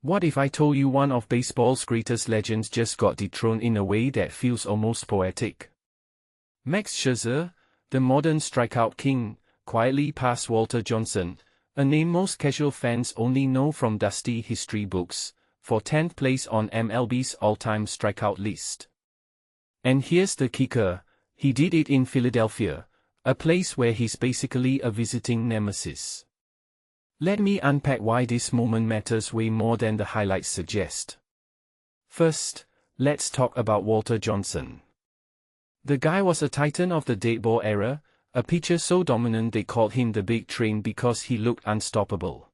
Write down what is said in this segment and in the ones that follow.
What if I told you one of baseball's greatest legends just got dethroned in a way that feels almost poetic? Max Scherzer, the modern strikeout king, quietly passed Walter Johnson, a name most casual fans only know from dusty history books, for 10th place on MLB's all-time strikeout list. And here's the kicker, he did it in Philadelphia, a place where he's basically a visiting nemesis. Let me unpack why this moment matters way more than the highlights suggest. First, let's talk about Walter Johnson. The guy was a titan of the dead ball era, a pitcher so dominant they called him the Big Train because he looked unstoppable.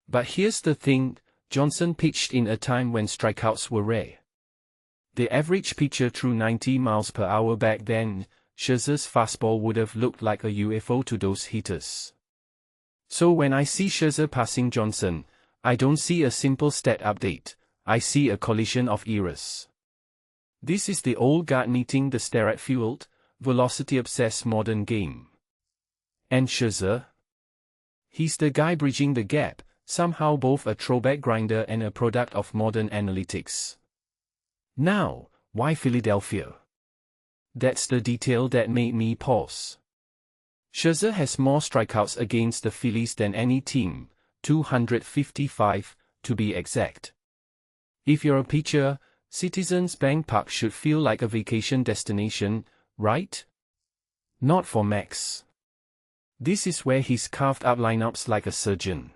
But here's the thing, Johnson pitched in a time when strikeouts were rare. The average pitcher threw 90 miles per hour back then. Scherzer's fastball would have looked like a UFO to those hitters. So when I see Scherzer passing Johnson, I don't see a simple stat update, I see a collision of eras. This is the old guard meeting the steroid-fueled, velocity-obsessed modern game. And Scherzer? He's the guy bridging the gap, somehow both a throwback grinder and a product of modern analytics. Now, why Philadelphia? That's the detail that made me pause. Scherzer has more strikeouts against the Phillies than any team, 255, to be exact. If you're a pitcher, Citizens Bank Park should feel like a vacation destination, right? Not for Max. This is where he's carved up lineups like a surgeon.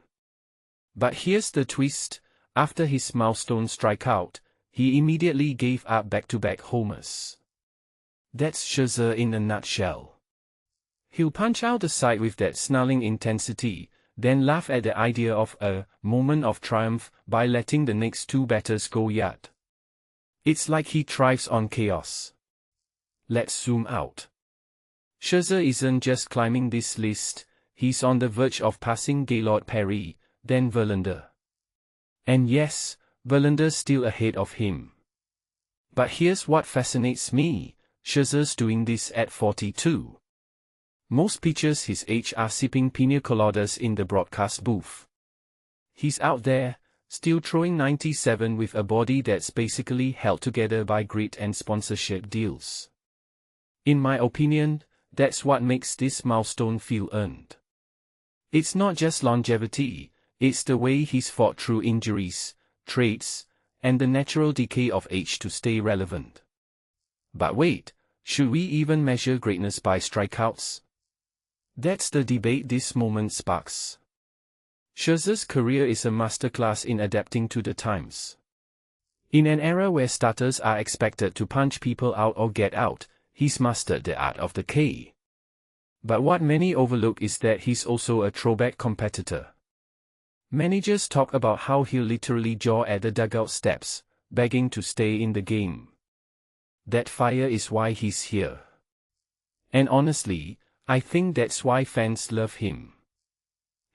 But here's the twist, after his milestone strikeout, he immediately gave up back-to-back homers. That's Scherzer in a nutshell. He'll punch out the side with that snarling intensity, then laugh at the idea of a moment of triumph by letting the next two batters go yard. It's like he thrives on chaos. Let's zoom out. Scherzer isn't just climbing this list, he's on the verge of passing Gaylord Perry, then Verlander. And yes, Verlander's still ahead of him. But here's what fascinates me, Scherzer's doing this at 42. Most pitchers his age are sipping pina coladas in the broadcast booth. He's out there, still throwing 97 with a body that's basically held together by grit and sponsorship deals. In my opinion, that's what makes this milestone feel earned. It's not just longevity, it's the way he's fought through injuries, trades, and the natural decay of age to stay relevant. But wait, should we even measure greatness by strikeouts? That's the debate this moment sparks. Scherzer's career is a masterclass in adapting to the times. In an era where starters are expected to punch people out or get out, he's mastered the art of the K. But what many overlook is that he's also a throwback competitor. Managers talk about how he'll literally jaw at the dugout steps, begging to stay in the game. That fire is why he's here. And honestly, I think that's why fans love him.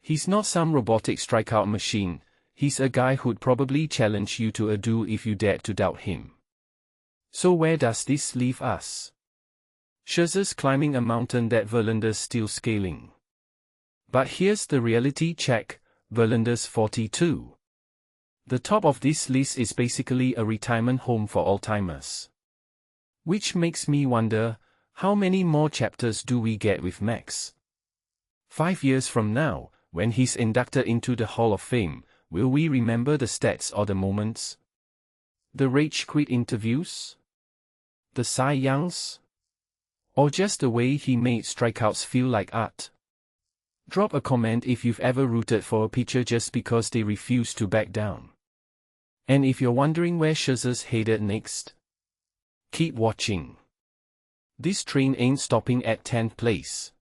He's not some robotic strikeout machine, he's a guy who'd probably challenge you to a duel if you dared to doubt him. So where does this leave us? Scherzer's climbing a mountain that Verlander's still scaling. But here's the reality check, Verlander's 42. The top of this list is basically a retirement home for all-timers. Which makes me wonder, how many more chapters do we get with Max? 5 years from now, when he's inducted into the Hall of Fame, will we remember the stats or the moments? The rage quit interviews? The Cy Youngs? Or just the way he made strikeouts feel like art? Drop a comment if you've ever rooted for a pitcher just because they refuse to back down. And if you're wondering where Scherzer's headed next, keep watching. This train ain't stopping at 10th place.